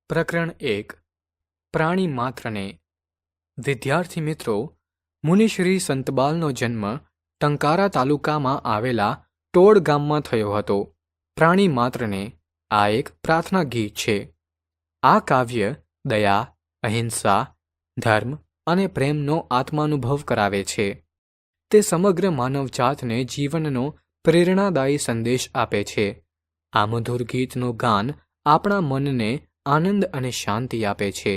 પ્રકરણ 1 પ્રાણી માત્રને. વિદ્યાર્થી મિત્રો, મુનિશ્રી સંતબાલનો જન્મ ટંકારા તાલુકામાં આવેલા ટોળ ગામમાં થયો હતો. પ્રાણી માત્રને આ એક પ્રાર્થના ગીત છે. આ કાવ્ય દયા, અહિંસા, ધર્મ અને પ્રેમનો આત્માનુભવ કરાવે છે. તે સમગ્ર માનવજાતને જીવનનો પ્રેરણાદાયી સંદેશ આપે છે. આ મધુર ગીતનું ગાન આપણા મનને આનંદ અને શાંતિ આપે છે.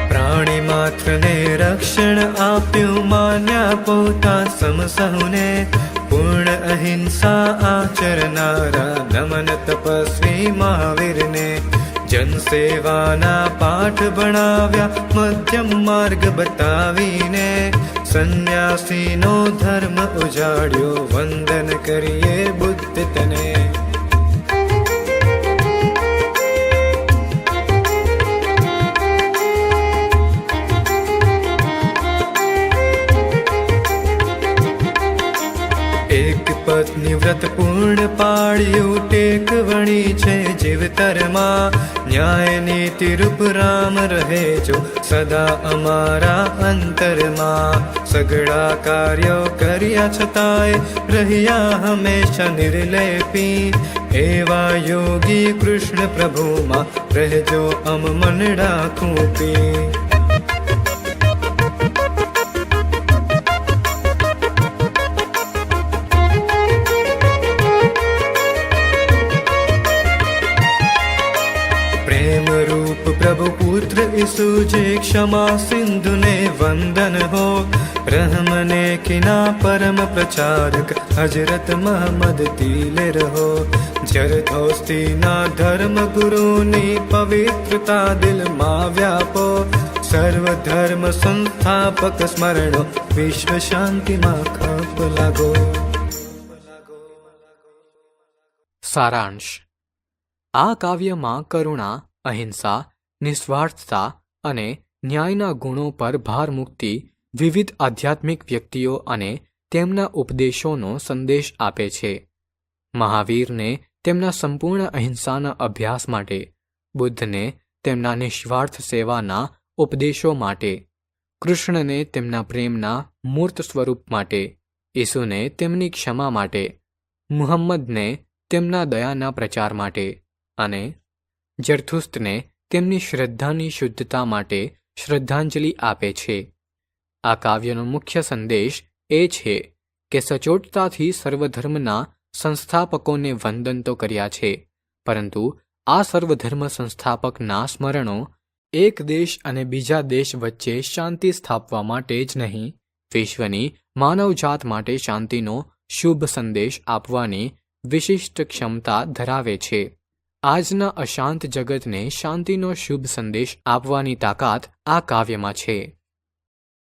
પ્રાણી માત્રને રક્ષણ આપ્યું, માન્યા પોતા સમસહુને. પૂર્ણ અહિંસા આચરનારા નમન તપસ્વી મહાવીરને. જનસેવાના પાઠ ભણાવ્યા, મધ્યમ માર્ગ બતાવીને. સંન્યાસીનો ધર્મ ઉજાડ્યો, વંદન કરીએ બુદ્ધ તને. એક પત્ની વ્રત પૂર્ણ પાળ્યું, ટેક વણી છે જીવતરમાં. ન્યાય નીતિ રૂપ રામ રહે જો સદા અમારા અંતરમાં. સઘળા કાર્યો કર્યા છતાંય રહ્યા હંમેશા નિર્લેપી. એવા યોગી કૃષ્ણ પ્રભુમાં રહેજો અમ મનડા ખૂંપી. પ્રેમ રૂપ પ્રભુ પુત્ર ઈસુ જે ક્ષમા સિંધુને વંદન હો. રહમને કિના પરમ પ્રચારક હજરત મહમદ તીલે રહો. જરદોસ્તીના ધર્મ ગુરુની પવિત્રતા દિલમાં વ્યાપો. સર્વ ધર્મ સંસ્થાપક સ્મરણો, વિશ્વ શાંતિમાં ખપ લાગો. સારાંશ. આ કાવ્યમાં કરુણા, અહિંસા, નિસ્વાર્થતા અને ન્યાયના ગુણો પર ભાર મૂકતી વિવિધ આધ્યાત્મિક વ્યક્તિઓ અને તેમના ઉપદેશોનો સંદેશ આપે છે. મહાવીરને તેમના સંપૂર્ણ અહિંસાના અભ્યાસ માટે, બુદ્ધને તેમના નિસ્વાર્થ સેવાના ઉપદેશો માટે, કૃષ્ણને તેમના પ્રેમના મૂર્ત સ્વરૂપ માટે, ઈસુને તેમની ક્ષમા માટે, મુહમ્મદને તેમના દયાના પ્રચાર માટે અને જરથુસ્તને તેમની શ્રદ્ધાની શુદ્ધતા માટે શ્રદ્ધાંજલિ આપે છે. આ કાવ્યનો મુખ્ય સંદેશ એ છે કે સચોટતાથી સર્વધર્મના સંસ્થાપકોને વંદન તો કર્યા છે, પરંતુ આ સર્વધર્મ સંસ્થાપકના સ્મરણો એક દેશ અને બીજા દેશ વચ્ચે શાંતિ સ્થાપવા માટે જ નહીં, વિશ્વની માનવજાત માટે શાંતિનો શુભ સંદેશ આપવાની વિશિષ્ટ ક્ષમતા ધરાવે છે. આજના અશાંત જગતને શાંતિનો શુભ સંદેશ આપવાની તાકાત આ કાવ્યમાં છે.